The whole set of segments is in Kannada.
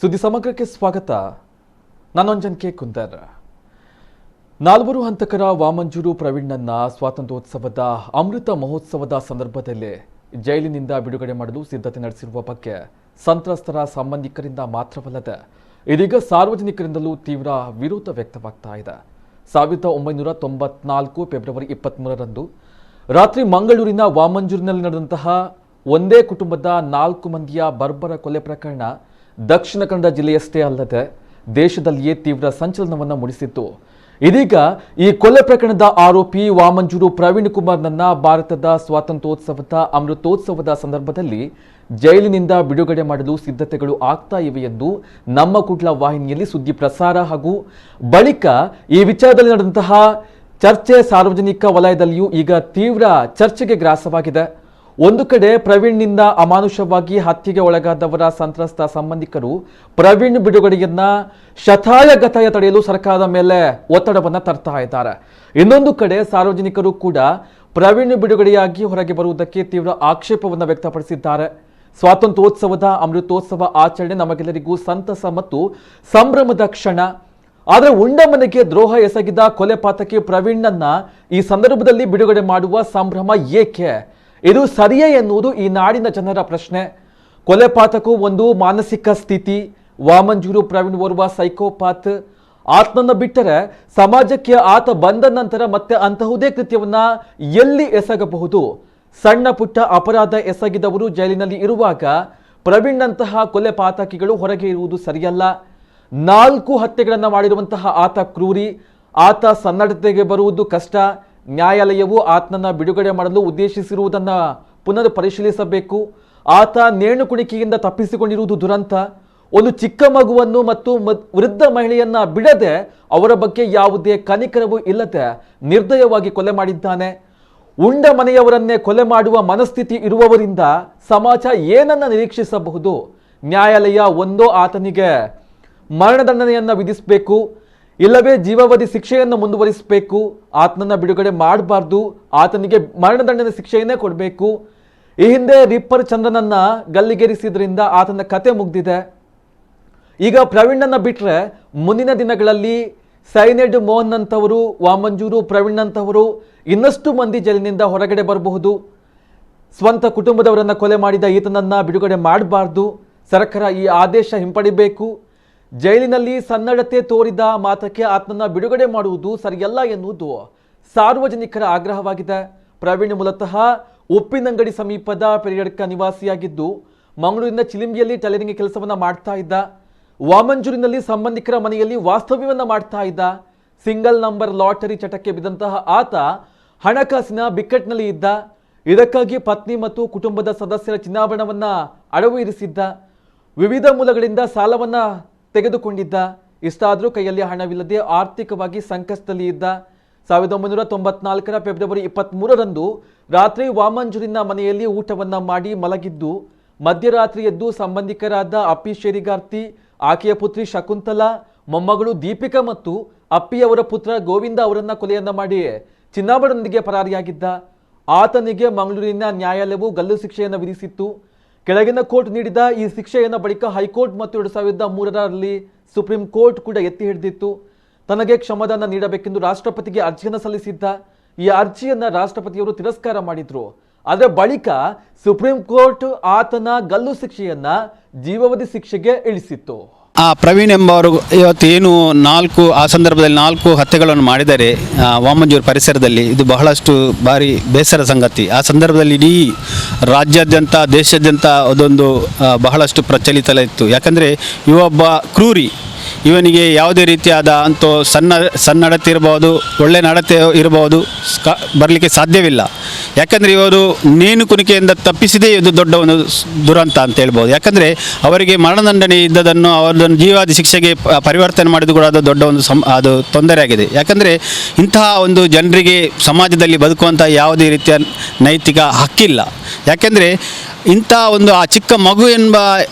ಸುದ್ದಿ ಸಮಗ್ರಕ್ಕೆ ಸ್ವಾಗತ. ನಾನೊಂಜನ್ ಕೆ ಕುಂದರ್. ನಾಲ್ವರು ಹಂತಕರ ವಾಮಂಜೂರು ಪ್ರವೀಣನ್ನ ಸ್ವಾತಂತ್ರ್ಯೋತ್ಸವದ ಅಮೃತ ಮಹೋತ್ಸವದ ಸಂದರ್ಭದಲ್ಲಿ ಜೈಲಿನಿಂದ ಬಿಡುಗಡೆ ಮಾಡಲು ಸಿದ್ಧತೆ ನಡೆಸಿರುವ ಬಗ್ಗೆ ಸಂತ್ರಸ್ತರ ಸಂಬಂಧಿಕರಿಂದ ಮಾತ್ರವಲ್ಲದೆ ಇದೀಗ ಸಾರ್ವಜನಿಕರಿಂದಲೂ ತೀವ್ರ ವಿರೋಧ ವ್ಯಕ್ತವಾಗ್ತಾ ಇದೆ. 1994 ಫೆಬ್ರವರಿ 23ರಂದು ರಾತ್ರಿ ಮಂಗಳೂರಿನ ವಾಮಂಜೂರಿನಲ್ಲಿ ನಡೆದಂತಹ ಒಂದೇ ಕುಟುಂಬದ 4 ಮಂದಿಯ ಬರ್ಬರ ಕೊಲೆ ಪ್ರಕರಣ ದಕ್ಷಿಣ ಕನ್ನಡ ಜಿಲ್ಲೆಯಷ್ಟೇ ಅಲ್ಲದೆ ದೇಶದಲ್ಲಿಯೇ ತೀವ್ರ ಸಂಚಲನವನ್ನು ಮೂಡಿಸಿತ್ತು. ಇದೀಗ ಈ ಕೊಲೆ ಪ್ರಕರಣದ ಆರೋಪಿ ವಾಮಂಜೂರು ಪ್ರವೀಣ್ ಕುಮಾರ್ನನ್ನ ಭಾರತದ ಸ್ವಾತಂತ್ರ್ಯೋತ್ಸವದ ಅಮೃತೋತ್ಸವದ ಸಂದರ್ಭದಲ್ಲಿ ಜೈಲಿನಿಂದ ಬಿಡುಗಡೆ ಮಾಡಲು ಸಿದ್ಧತೆಗಳು ಆಗ್ತಾ ಇವೆ ಎಂದು ನಮ್ಮ ಕುಟ್ಲ ವಾಹಿನಿಯಲ್ಲಿ ಸುದ್ದಿ ಪ್ರಸಾರ ಹಾಗೂ ಬಳಿಕ ಈ ವಿಚಾರದಲ್ಲಿ ನಡೆದಂತಹ ಚರ್ಚೆ ಸಾರ್ವಜನಿಕ ವಲಯದಲ್ಲಿಯೂ ಈಗ ತೀವ್ರ ಚರ್ಚೆಗೆ ಗ್ರಾಸವಾಗಿದೆ. ಒಂದು ಕಡೆ ಪ್ರವೀಣ್ನಿಂದ ಅಮಾನುಷವಾಗಿ ಹತ್ಯೆಗೆ ಒಳಗಾದವರ ಸಂತ್ರಸ್ತ ಸಂಬಂಧಿಕರು ಪ್ರವೀಣ್ ಬಿಡುಗಡೆಯನ್ನ ಶತಾಯಗತಾಯ ತಡೆಯಲು ಸರ್ಕಾರದ ಮೇಲೆ ಒತ್ತಡವನ್ನ ತರ್ತಾ ಇದ್ದಾರೆ. ಇನ್ನೊಂದು ಕಡೆ ಸಾರ್ವಜನಿಕರು ಕೂಡ ಪ್ರವೀಣ್ ಬಿಡುಗಡೆಯಾಗಿ ಹೊರಗೆ ಬರುವುದಕ್ಕೆ ತೀವ್ರ ಆಕ್ಷೇಪವನ್ನು ವ್ಯಕ್ತಪಡಿಸಿದ್ದಾರೆ. ಸ್ವಾತಂತ್ರ್ಯೋತ್ಸವದ ಅಮೃತೋತ್ಸವ ಆಚರಣೆ ನಮಗೆಲ್ಲರಿಗೂ ಸಂತಸ ಮತ್ತು ಸಂಭ್ರಮದ ಕ್ಷಣ. ಆದರೆ ಉಂಡ ಮನೆಗೆ ದ್ರೋಹ ಎಸಗಿದ ಕೊಲೆ ಪಾತಕಿ ಪ್ರವೀಣ್ನನ್ನ ಈ ಸಂದರ್ಭದಲ್ಲಿ ಬಿಡುಗಡೆ ಮಾಡುವ ಸಂಭ್ರಮ ಏಕೆ? ಇದು ಸರಿಯೇ ಎನ್ನುವುದು ಈ ನಾಡಿನ ಜನರ ಪ್ರಶ್ನೆ. ಕೊಲೆ ಪಾತಕು ಒಂದು ಮಾನಸಿಕ ಸ್ಥಿತಿ. ವಾಮಂಜೂರು ಪ್ರವೀಣ್ ಓರ್ವ ಸೈಕೋಪಾತ್. ಆತನನ್ನ ಬಿಟ್ಟರೆ ಸಮಾಜಕ್ಕೆ ಆತ ಬಂದ ನಂತರ ಮತ್ತೆ ಅಂತಹುದೇ ಕೃತ್ಯವನ್ನ ಎಲ್ಲಿ ಎಸಗಬಹುದು? ಸಣ್ಣ ಪುಟ್ಟ ಅಪರಾಧ ಎಸಗಿದವರು ಜೈಲಿನಲ್ಲಿ ಇರುವಾಗ ಪ್ರವೀಣ್ನಂತಹ ಕೊಲೆ ಪಾತಕಿಗಳು ಹೊರಗೆ ಇರುವುದು ಸರಿಯಲ್ಲ. 4 ಹತ್ಯೆಗಳನ್ನು ಮಾಡಿರುವಂತಹ ಆತ ಕ್ರೂರಿ. ಆತ ಸನ್ನಡತೆಗೆ ಬರುವುದು ಕಷ್ಟ. ನ್ಯಾಯಾಲಯವು ಆತನನ್ನ ಬಿಡುಗಡೆ ಮಾಡಲು ಉದ್ದೇಶಿಸಿರುವುದನ್ನ ಪುನರ್ ಪರಿಶೀಲಿಸಬೇಕು. ಆತ ನೇಣು ಕುಣಿಕೆಯಿಂದ ತಪ್ಪಿಸಿಕೊಂಡಿರುವುದು ದುರಂತ. ಒಂದು ಚಿಕ್ಕ ಮಗುವನ್ನು ಮತ್ತು ವೃದ್ಧ ಮಹಿಳೆಯನ್ನ ಬಿಡದೆ ಅವರ ಬಗ್ಗೆ ಯಾವುದೇ ಕನಿಕರವೂ ಇಲ್ಲದೆ ನಿರ್ದಯವಾಗಿ ಕೊಲೆ ಮಾಡಿದ್ದಾನೆ. ಉಂಡ ಮನೆಯವರನ್ನೇ ಕೊಲೆ ಮಾಡುವ ಮನಸ್ಥಿತಿ ಇರುವವರಿಂದ ಸಮಾಜ ಏನನ್ನ ನಿರೀಕ್ಷಿಸಬಹುದು? ನ್ಯಾಯಾಲಯ ಒಂದೋ ಆತನಿಗೆ ಮರಣದಂಡನೆಯನ್ನ ವಿಧಿಸಬೇಕು, ಇಲ್ಲವೇ ಜೀವಾವಧಿ ಶಿಕ್ಷೆಯನ್ನು ಮುಂದುವರಿಸಬೇಕು. ಆತನನ್ನ ಬಿಡುಗಡೆ ಮಾಡಬಾರ್ದು, ಆತನಿಗೆ ಮರಣದಂಡನೆ ಶಿಕ್ಷೆಯನ್ನೇ ಕೊಡಬೇಕು. ಈ ಹಿಂದೆ ರಿಪ್ಪರ್ ಚಂದ್ರನನ್ನ ಗಲ್ಲಿಗೇರಿಸಿದ್ರಿಂದ ಆತನ ಕತೆ ಮುಗ್ದಿದೆ. ಈಗ ಪ್ರವೀಣ್ಣನ್ನ ಬಿಟ್ರೆ ಮುಂದಿನ ದಿನಗಳಲ್ಲಿ ಸೈನೆಡ್ ಮೋಹನ್ ಅಂತವರು, ವಾಮಂಜೂರು ಪ್ರವೀಣ್ ಅಂತವರು ಇನ್ನಷ್ಟು ಮಂದಿ ಜೈಲಿನಿಂದ ಹೊರಗಡೆ ಬರಬಹುದು. ಸ್ವಂತ ಕುಟುಂಬದವರನ್ನ ಕೊಲೆ ಮಾಡಿದ ಈತನನ್ನ ಬಿಡುಗಡೆ ಮಾಡಬಾರ್ದು. ಸರ್ಕಾರ ಈ ಆದೇಶ ಹಿಂಪಡಿಬೇಕು. ಜೈಲಿನಲ್ಲಿ ಸನ್ನಡತೆ ತೋರಿದ ಮಾತಕ್ಕೆ ಆತನನ್ನ ಬಿಡುಗಡೆ ಮಾಡುವುದು ಸರಿಯಲ್ಲ ಎನ್ನುವುದು ಸಾರ್ವಜನಿಕರ ಆಗ್ರಹವಾಗಿದೆ. ಪ್ರವೀಣ್ ಮೂಲತಃ ಉಪ್ಪಿನಂಗಡಿ ಸಮೀಪದ ಪೆರಿಯಡ್ಕ ನಿವಾಸಿಯಾಗಿದ್ದು ಮಂಗಳೂರಿನ ಚಿಲಿಂಬಿಯಲ್ಲಿ ಟೈಲರಿಂಗ್ ಕೆಲಸವನ್ನ ಮಾಡ್ತಾ ಇದ್ದ. ವಾಮಂಜೂರಿನಲ್ಲಿ ಸಂಬಂಧಿಕರ ಮನೆಯಲ್ಲಿ ವಾಸ್ತವ್ಯವನ್ನ ಮಾಡ್ತಾ ಇದ್ದ. ಸಿಂಗಲ್ ನಂಬರ್ ಲಾಟರಿ ಚಟಕ್ಕೆ ಬಿದ್ದಂತಹ ಆತ ಹಣಕಾಸಿನ ಬಿಕ್ಕಟ್ಟಿನಲ್ಲಿ ಇದ್ದ. ಇದಕ್ಕಾಗಿ ಪತ್ನಿ ಮತ್ತು ಕುಟುಂಬದ ಸದಸ್ಯರ ಚಿನ್ನಾಭರಣವನ್ನ ಅಡವು ಇರಿಸಿದ್ದ. ವಿವಿಧ ಮೂಲಗಳಿಂದ ಸಾಲವನ್ನ ತೆಗೆದುಕೊಂಡಿದ್ದ. ಇಷ್ಟಾದರೂ ಕೈಯಲ್ಲಿ ಹಣವಿಲ್ಲದೆ ಆರ್ಥಿಕವಾಗಿ ಸಂಕಷ್ಟದಲ್ಲಿ ಇದ್ದ. 1994 ಫೆಬ್ರವರಿ 23ರಂದು ರಾತ್ರಿ ವಾಮಂಜೂರಿನ ಮನೆಯಲ್ಲಿ ಊಟವನ್ನ ಮಾಡಿ ಮಲಗಿದ್ದು ಮಧ್ಯರಾತ್ರಿ ಎದ್ದು ಸಂಬಂಧಿಕರಾದ ಅಪ್ಪಿ ಶೇರಿಗಾರ್ತಿ, ಆಕೆಯ ಪುತ್ರಿ ಶಕುಂತಲಾ, ಮೊಮ್ಮಗಳು ದೀಪಿಕಾ ಮತ್ತು ಅಪ್ಪಿಯವರ ಪುತ್ರ ಗೋವಿಂದ ಅವರನ್ನ ಕೊಲೆಯನ್ನ ಮಾಡಿ ಚಿನ್ನಾಭರಣದೊಂದಿಗೆ ಪರಾರಿಯಾಗಿದ್ದ. ಆತನಿಗೆ ಮಂಗಳೂರಿನ ನ್ಯಾಯಾಲಯವು ಗಲ್ಲು ಶಿಕ್ಷೆಯನ್ನು ವಿಧಿಸಿತ್ತು. ಕೆಳಗಿನ ಕೋರ್ಟ್ ನೀಡಿದ ಈ ಶಿಕ್ಷೆಯನ್ನು ಬಳಿಕ ಹೈಕೋರ್ಟ್ ಮತ್ತು 2003ರಲ್ಲಿ ಸುಪ್ರೀಂ ಕೋರ್ಟ್ ಕೂಡ ಎತ್ತಿ ಹಿಡಿದಿತ್ತು. ತನಗೆ ಕ್ಷಮಾದಾನ ನೀಡಬೇಕೆಂದು ರಾಷ್ಟ್ರಪತಿಗೆ ಅರ್ಜಿಯನ್ನು ಸಲ್ಲಿಸಿದ್ದ. ಈ ಅರ್ಜಿಯನ್ನ ರಾಷ್ಟ್ರಪತಿಯವರು ತಿರಸ್ಕಾರ ಮಾಡಿದ್ರು. ಆದರೆ ಬಳಿಕ ಸುಪ್ರೀಂ ಕೋರ್ಟ್ ಆತನ ಗಲ್ಲು ಶಿಕ್ಷೆಯನ್ನ ಜೀವಾವಧಿ ಶಿಕ್ಷೆಗೆ ಇಳಿಸಿತ್ತು. ಪ್ರವೀಣ್ ಎಂಬವರು ಇವತ್ತು ಏನು ಆ ಸಂದರ್ಭದಲ್ಲಿ 4 ಹತ್ಯೆಗಳನ್ನು ಮಾಡಿದ್ದಾರೆ ವಾಮಂಜೂರು ಪರಿಸರದಲ್ಲಿ. ಇದು ಬಹಳಷ್ಟು ಭಾರಿ ಬೇಸರ ಸಂಗತಿ. ಆ ಸಂದರ್ಭದಲ್ಲಿ ಇಡೀ ರಾಜ್ಯಾದ್ಯಂತ ದೇಶಾದ್ಯಂತ ಅದೊಂದು ಬಹಳಷ್ಟು ಪ್ರಚಲಿತ ಇತ್ತು. ಯಾಕಂದರೆ ಇವೊಬ್ಬ ಕ್ರೂರಿ. ಇವನಿಗೆ ಯಾವುದೇ ರೀತಿಯಾದ ಅಂತೂ ಸನ್ನಡತೆ ಇರಬಹುದು, ಒಳ್ಳೆ ನಡತೆ ಇರಬಹುದು, ಬರಲಿಕ್ಕೆ ಸಾಧ್ಯವಿಲ್ಲ. ಯಾಕಂದರೆ ಇವರು ನೇಣು ಕುಣಿಕೆಯಿಂದ ತಪ್ಪಿಸಿದೇ ಇದು ದೊಡ್ಡ ಒಂದು ದುರಂತ ಅಂತ ಹೇಳ್ಬೋದು. ಯಾಕಂದರೆ ಅವರಿಗೆ ಮರಣದಂಡನೆ ಇದ್ದದನ್ನು ಅವರನ್ನು ಜೀವಾವಧಿ ಶಿಕ್ಷೆಗೆ ಪರಿವರ್ತನೆ ಮಾಡಿದ್ದು ಕೂಡ ಅದು ದೊಡ್ಡ ಒಂದು ಅದು ತೊಂದರೆ ಆಗಿದೆ. ಯಾಕಂದರೆ ಇಂತಹ ಒಂದು ಜನರಿಗೆ ಸಮಾಜದಲ್ಲಿ ಬದುಕುವಂಥ ಯಾವುದೇ ರೀತಿಯ ನೈತಿಕ ಹಕ್ಕಿಲ್ಲ. ಯಾಕೆಂದರೆ ಇಂಥ ಒಂದು ಆ ಚಿಕ್ಕ ಮಗು ಎಂಬ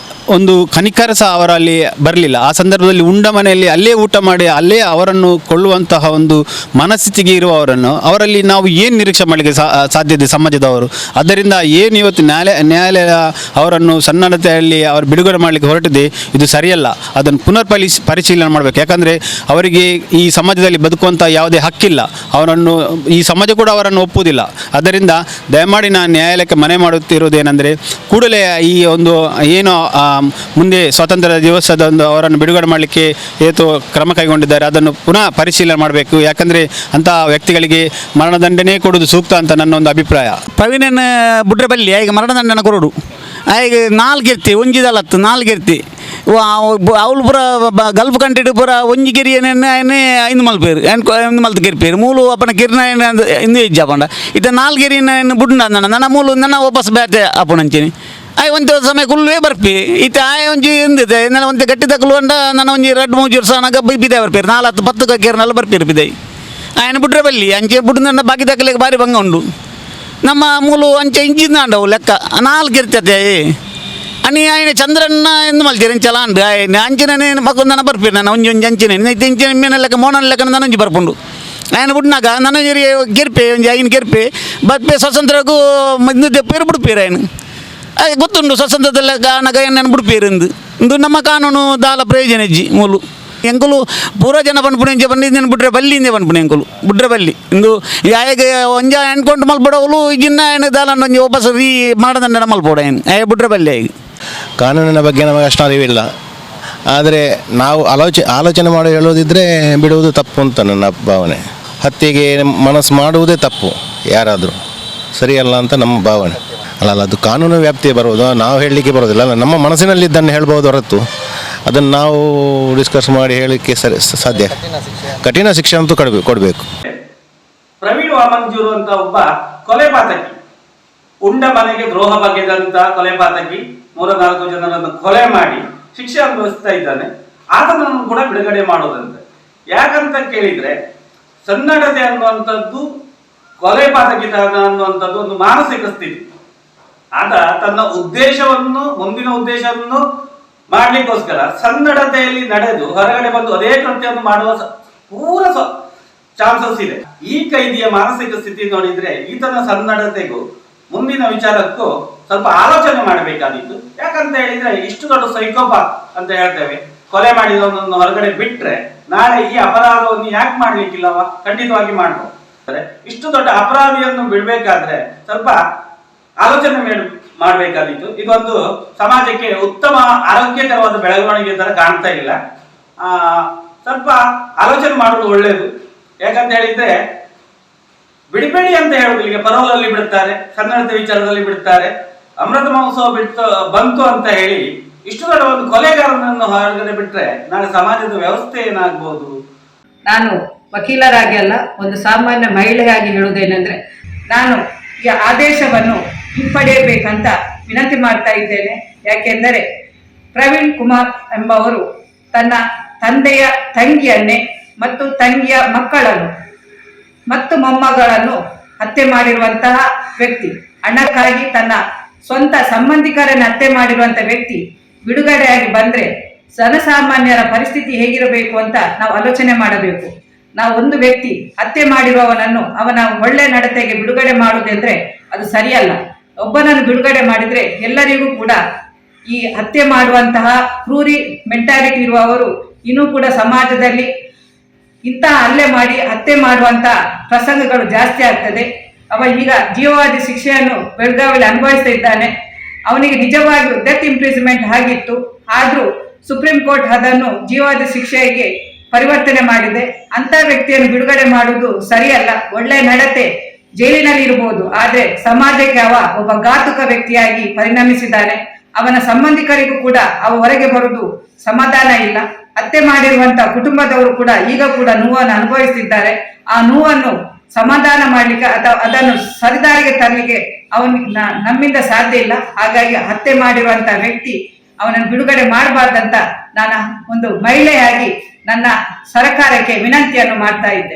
ಒಂದು ಕನಿಕರ ಸಹ ಅವರಲ್ಲಿ ಬರಲಿಲ್ಲ. ಆ ಸಂದರ್ಭದಲ್ಲಿ ಉಂಡ ಮನೆಯಲ್ಲಿ ಅಲ್ಲೇ ಊಟ ಮಾಡಿ ಅಲ್ಲೇ ಅವರನ್ನು ಕೊಳ್ಳುವಂತಹ ಒಂದು ಮನಸ್ಥಿತಿಗೆ ಇರುವವರನ್ನು ಅವರಲ್ಲಿ ನಾವು ಏನು ನಿರೀಕ್ಷೆ ಮಾಡಲಿಕ್ಕೆ ಸಾಧ್ಯತೆ ಸಮಾಜದವರು. ಆದ್ದರಿಂದ ಏನು ಇವತ್ತು ನ್ಯಾಯಾಲಯ ಅವರನ್ನು ಸನ್ನಡತೆಯಲ್ಲಿ ಅವರು ಬಿಡುಗಡೆ ಮಾಡಲಿಕ್ಕೆ ಹೊರಟಿದೆ, ಇದು ಸರಿಯಲ್ಲ. ಅದನ್ನು ಪರಿಶೀಲನೆ ಮಾಡಬೇಕು. ಯಾಕಂದರೆ ಅವರಿಗೆ ಈ ಸಮಾಜದಲ್ಲಿ ಬದುಕುವಂಥ ಯಾವುದೇ ಹಕ್ಕಿಲ್ಲ, ಅವರನ್ನು ಈ ಸಮಾಜ ಕೂಡ ಅವರನ್ನು ಒಪ್ಪುವುದಿಲ್ಲ. ಆದ್ದರಿಂದ ದಯಮಾಡಿ ನಾನು ನ್ಯಾಯಾಲಯಕ್ಕೆ ಮನೆ ಮಾಡುತ್ತಿರುವುದೇನೆಂದರೆ ಕೂಡಲೇ ಈ ಒಂದು ಏನು ಮುಂದೆ ಸ್ವಾತಂತ್ರ್ಯ ದಿವಸದಂದು ಅವರನ್ನು ಬಿಡುಗಡೆ ಮಾಡಲಿಕ್ಕೆ ಕ್ರಮ ಕೈಗೊಂಡಿದ್ದಾರೆ, ಅದನ್ನು ಪುನಃ ಪರಿಶೀಲನೆ ಮಾಡಬೇಕು. ಯಾಕಂದರೆ ಅಂಥ ವ್ಯಕ್ತಿಗಳಿಗೆ ಮರಣದಂಡನೆ ಕೊಡುವುದು ಸೂಕ್ತ ಅಂತ ನನ್ನ ಒಂದು ಅಭಿಪ್ರಾಯ. ಪ್ರವೀಣನ ಬುಡ್ರೆ ಬಲ್ಲಿ ಈಗ ಮರಣದಂಡನೆ ಕೊರೋಡು ಈಗ 4 ಇರ್ತಿ ಒಂಜಿದಲತ್ತು 4 ಇರ್ತಿ ಅವಳು ಪೂರ ಗಲ್ಫ್ ಕಂಟ್ರಿ ಪೂರ ಒಂಜಿ ಗೆರಿ ಇಂದು ಮಲ್ಪೇರು ಇಂದು ಮಲ್ತು ಗೆರ್ಪೇರು ಮೂಲು ಅಪ್ಪನ ಕಿರ್ನ ಇಂದು ಇಜ್ಜ ಪಂಡ ಇತ್ತ 4 ಗೆರಿನ ಬುಡ್ಡ ನನ್ನ ಮೂಲು ನನ್ನ ವಾಪಸ್ ಬ್ಯಾಟೆ ಅಪ್ಪನಂಚೇನಿ ಒಂದು ಸಮಯ ಕುಲ್ಲೇ ಬರ್ಪಿ ಇತ್ತ ಒಂಜಿ ಎಂದಿದೆ ನಾನು ಒಂದು ಗಟ್ಟಿ ತಗೊಳ್ಳುವಂಡ ನಾನು ಒಂಜಿ 2-3 ವರ್ಷ ನಾಗ ಬಿದ್ದೆ ಬರ್ಪೇರು 4-10 ಕೇರ್ನೆಲ್ಲ ಬರ್ಪೇರು ಬಿದ್ದೆ ఆయన ಬುಡ್ರೆ ಬಲ್ಲಿ ಅಂಚೆ ಬುಡ್ಡ ಬಾಕಿ ತಕ್ಕಲಿಕ್ಕೆ ಭಾರಿ ಭಂಗ ಉಂಡು. ನಮ್ಮ ಮೂಲು ಅಂಚೆ ಇಂಚಿನ ಅಂಡವು ಲೆಕ್ಕ 4 ಇರ್ತದೆ అని ఆయన చంద్రన్న ఎందు మల్చారు చాలా అండి ఆయన అంచనే మక్కున బర్పి నన్ను ಒಂಜಿ ಅಂಚನೆ ಇಂಚಿನ ಮೀನ ಲೆಕ್ಕ ಮೋನ ಲೆಕ್ಕ ನನಂಜಿ ಬರ್ಪುಂಡು ఆయన ಬಿಡ್ನಾಗ ನನ್ನ ಗೆರ್ಪೆ ಒಂಜಿ ఆయన ಗೆರ್ಪೆ ಬರ್ಪೆ ಸ್ವಾತಂತ್ರ್ಯಕ್ಕೂ ಇಂದು ಪೇರು ಬಿಡ್ಪೇರು ఆయన ಅದು ಗೊತ್ತುಂಡು ಸ್ವಾತಂತ್ರ್ಯದ ಕಾರಣಗ ಏನು ಬಿಡ್ಪೇರು ಇಂದು ನಮ್ಮ ಕಾನೂನು ದಾಲ ಪ್ರಯೋಜನ ಇಜ್ಜಿ ಮೂಲು ಎಂಕುಲು ಪೂರ ಜನ ಪನ್ಪುಣೆ ಬಂದಿದ್ದೇನೆ ಬಿಟ್ರೆ ಬಲ್ಲಿಂದೆ ಪನ್ಪುಣೆ ಎಂಕುಲು ಬಿಡ್ರೆ ಬಲ್ಲಿ ಇಂದು ಆಯಗೆ ಒಂಜ ಎಣ್ಕೊಂಡು ಮಲ್ಪಡವಳು ಈಗಿನ್ನ ಏನು ದಾಲನ್ನು ಒಂಜಿ ವಾಪಸ್ ರೀ ಮಾಡದಂಡ ಮಲ್ಪೋಡ ಏನು ಬಿಡ್ರೆ ಬಲ್ಲಿ ಆಗಿ ಕಾನೂನಿನ ಬಗ್ಗೆ ನಮಗೆ ಅಷ್ಟು ಅರಿವಿಲ್ಲ. ಆದರೆ ನಾವು ಆಲೋಚನೆ ಮಾಡಿ ಹೇಳೋದಿದ್ದರೆ ಬಿಡುವುದು ತಪ್ಪು ಅಂತ ನನ್ನ ಭಾವನೆ. ಹತ್ಯೆಗೆ ಮನಸ್ಸು ಮಾಡುವುದೇ ತಪ್ಪು, ಯಾರಾದರೂ ಸರಿಯಲ್ಲ ಅಂತ ನಮ್ಮ ಭಾವನೆ. ಅಲ್ಲ ಅದು ಕಾನೂನು ವ್ಯಾಪ್ತಿಗೆ ಬರೋದು, ನಾವು ಹೇಳಲಿಕ್ಕೆ ಬರೋದಿಲ್ಲ. ನಮ್ಮ ಮನಸ್ಸಿನಲ್ಲಿದ್ದನ್ನು ಹೇಳ್ಬೋದು ಹೊರತು ಅದನ್ನು ನಾವು ಡಿಸ್ಕಸ್ ಮಾಡಿ ಹೇಳಲಿಕ್ಕೆ ಸಾಧ್ಯ. ಕಠಿಣ ಶಿಕ್ಷೆ ಅಂತೂ ಕೊಡಬೇಕು. ಪ್ರವೀಣ್ ವಾಮಂಜೂರು ಅಂತ ಒಬ್ಬ ಕೊಲೆ ಪಾತಕಿ, ಉಂಡ ಮನೆಗೆ ದ್ರೋಹ ಬಗೆದಂತ ಕೊಲೆ ಪಾತಕಿ 3-4 ಜನರನ್ನು ಕೊಲೆ ಮಾಡಿ ಶಿಕ್ಷೆ ಅನುಭವಿಸ್ತಾ ಇದ್ದಾನೆ. ಆತನನ್ನು ಕೂಡ ಬಿಡುಗಡೆ ಮಾಡೋದಂತೆ. ಯಾಕಂತ ಕೇಳಿದ್ರೆ ಸನ್ನಡತೆ ಅನ್ನುವಂಥದ್ದು ಕೊಲೆ ಪಾತಕಿತನ ಅನ್ನುವಂಥದ್ದು ಒಂದು ಮಾನಸಿಕ ಸ್ಥಿತಿ. ಆತ ತನ್ನ ಉದ್ದೇಶವನ್ನು ಮುಂದಿನ ಉದ್ದೇಶವನ್ನು ಮಾಡ್ಲಿಕ್ಕೋಸ್ಕರ ಸನ್ನಡತೆಯಲ್ಲಿ ನಡೆದು ಹೊರಗಡೆ ಬಂದು ಅದೇ ಕೃತ್ಯವನ್ನು ಮಾಡುವ ಪೂರ ಚಾನ್ಸಸ್ ಇದೆ. ಈ ಕೈದಿಯ ಮಾನಸಿಕ ಸ್ಥಿತಿ ನೋಡಿದ್ರೆ ಈತನ ಸನ್ನಡತೆಗೂ ಮುಂದಿನ ವಿಚಾರಕ್ಕೂ ಸ್ವಲ್ಪ ಆಲೋಚನೆ ಮಾಡಬೇಕಾದಿತ್ತು. ಯಾಕಂತ ಹೇಳಿದ್ರೆ ಇಷ್ಟು ದೊಡ್ಡ ಸೈಕೋಪಾತ್ ಅಂತ ಹೇಳ್ತೇವೆ, ಕೊಲೆ ಮಾಡಿದವನನ್ನು ಹೊರಗಡೆ ಬಿಟ್ರೆ ನಾಳೆ ಈ ಅಪರಾಧವನ್ನು ಯಾಕೆ ಮಾಡ್ಲಿಕ್ಕಿಲ್ಲವ? ಖಂಡಿತವಾಗಿ ಮಾಡ್ಬೋದು. ಇಷ್ಟು ದೊಡ್ಡ ಅಪರಾಧಿಯನ್ನು ಬಿಡ್ಬೇಕಾದ್ರೆ ಸ್ವಲ್ಪ ಆಲೋಚನೆ ಮಾಡಬೇಕಾದಿತ್ತು. ಇದೊಂದು ಸಮಾಜಕ್ಕೆ ಉತ್ತಮ ಆರೋಗ್ಯಕರವಾದ ಬೆಳವಣಿಗೆ ತರ ಕಾಣ್ತಾ ಇಲ್ಲ. ಸ್ವಲ್ಪ ಆಲೋಚನೆ ಮಾಡೋದು ಒಳ್ಳೇದು. ಯಾಕಂತ ಹೇಳಿದ್ರೆ ಬಿಡಬೇಡಿ ಅಂತ ಹೇಳುದು, ಈಗ ಪರೋಲಲ್ಲಿ ಬಿಡ್ತಾರೆ, ಸನ್ನಡತೆ ವಿಚಾರದಲ್ಲಿ ಬಿಡ್ತಾರೆ, ಅಮೃತ ಮಹೋತ್ಸವ ಬಂತು ಅಂತ ಹೇಳಿ ಇಷ್ಟು ದೊಡ್ಡ ಒಂದು ಕೊಲೆಗಾರನನ್ನು ಹೊರಗಡೆ ಬಿಟ್ರೆ ನಾಳೆ ಸಮಾಜದ ವ್ಯವಸ್ಥೆ ಏನಾಗ್ಬೋದು? ನಾನು ವಕೀಲರಾಗಿ ಅಲ್ಲ, ಒಂದು ಸಾಮಾನ್ಯ ಮಹಿಳೆಯಾಗಿ ಹೇಳುವುದೇನೆಂದ್ರೆ, ನಾನು ಈ ಆದೇಶವನ್ನು ಹಿಂಪಡೆಯಬೇಕಂತ ವಿನಂತಿ ಮಾಡ್ತಾ ಇದ್ದೇನೆ. ಯಾಕೆಂದರೆ ಪ್ರವೀಣ್ ಕುಮಾರ್ ಎಂಬವರು ತನ್ನ ತಂದೆಯ ತಂಗಿಯನ್ನೇ ಮತ್ತು ತಂಗಿಯ ಮಕ್ಕಳನ್ನು ಮತ್ತು ಮೊಮ್ಮಗಳನ್ನು ಹತ್ಯೆ ಮಾಡಿರುವಂತಹ ವ್ಯಕ್ತಿ, ಹಣಕ್ಕಾಗಿ ತನ್ನ ಸ್ವಂತ ಸಂಬಂಧಿಕರನ್ನು ಹತ್ಯೆ ಮಾಡಿರುವಂಥ ವ್ಯಕ್ತಿ ಬಿಡುಗಡೆಯಾಗಿ ಬಂದರೆ ಜನಸಾಮಾನ್ಯರ ಪರಿಸ್ಥಿತಿ ಹೇಗಿರಬೇಕು ಅಂತ ನಾವು ಆಲೋಚನೆ ಮಾಡಬೇಕು. ನಾವು ಒಂದು ವ್ಯಕ್ತಿ ಹತ್ಯೆ ಮಾಡಿರುವವನನ್ನು ಅವನ ಒಳ್ಳೆ ನಡತೆಗೆ ಬಿಡುಗಡೆ ಮಾಡುವುದೆಂದ್ರೆ ಅದು ಸರಿಯಲ್ಲ. ಒಬ್ಬನನ್ನು ಬಿಡುಗಡೆ ಮಾಡಿದ್ರೆ ಎಲ್ಲರಿಗೂ ಕೂಡ ಈ ಹತ್ಯೆ ಮಾಡುವಂತಹ ಕ್ರೂರಿ ಮೆಂಟಾಲಿಟಿ ಇರುವವರು ಇನ್ನೂ ಕೂಡ ಸಮಾಜದಲ್ಲಿ ಇಂತಹ ಹಲ್ಲೆ ಮಾಡಿ ಹತ್ಯೆ ಮಾಡುವಂತಹ ಪ್ರಸಂಗಗಳು ಜಾಸ್ತಿ ಆಗ್ತದೆ. ಅವ ಈಗ ಜೀವಾವಧಿ ಶಿಕ್ಷೆಯನ್ನು ಬೆಳಗಾವಿಯಲ್ಲಿ ಅನುಭವಿಸ್ತಾ ಇದ್ದಾನೆ. ಅವನಿಗೆ ನಿಜವಾಗಿಯೂ ಡೆತ್ ಇಂಪ್ರಿಸ್ಮೆಂಟ್ ಆಗಿತ್ತು, ಆದ್ರೂ ಸುಪ್ರೀಂ ಕೋರ್ಟ್ ಅದನ್ನು ಜೀವಾವಧಿ ಶಿಕ್ಷೆಗೆ ಪರಿವರ್ತನೆ ಮಾಡಿದೆ. ಅಂತ ವ್ಯಕ್ತಿಯನ್ನು ಬಿಡುಗಡೆ ಮಾಡುವುದು ಸರಿಯಲ್ಲ. ಒಳ್ಳೆ ನಡತೆ ಜೈಲಿನಲ್ಲಿ ಇರಬಹುದು, ಆದ್ರೆ ಸಮಾಜಕ್ಕೆ ಅವ ಒಬ್ಬ ಘಾತುಕ ವ್ಯಕ್ತಿಯಾಗಿ ಪರಿಣಮಿಸಿದ್ದಾನೆ. ಅವನ ಸಂಬಂಧಿಕರಿಗೂ ಕೂಡ ಅವ ಹೊರಗೆ ಬರುವುದು ಸಮಾಧಾನ ಇಲ್ಲ. ಹತ್ಯೆ ಮಾಡಿರುವಂತ ಕುಟುಂಬದವರು ಕೂಡ ಈಗ ಕೂಡ ನೋವನ್ನು ಅನುಭವಿಸುತ್ತಿದ್ದಾರೆ. ಆ ನೋವನ್ನು ಸಮಾಧಾನ ಮಾಡ್ಲಿಕ್ಕೆ ಅಥವಾ ಅದನ್ನು ಸರಿದಾರಿಗೆ ತರಲಿಕ್ಕೆ ನಮ್ಮಿಂದ ಸಾಧ್ಯ ಇಲ್ಲ. ಹಾಗಾಗಿ ಹತ್ಯೆ ಮಾಡಿರುವಂತ ವ್ಯಕ್ತಿ ಅವನನ್ನು ಬಿಡುಗಡೆ ಮಾಡಬಾರ್ದಂತ ನಾನು ಒಂದು ಮಹಿಳೆಯಾಗಿ ನನ್ನ ಸರ್ಕಾರಕ್ಕೆ ವಿನಂತಿಯನ್ನು ಮಾಡ್ತಾ ಇದ್ದೇನೆ.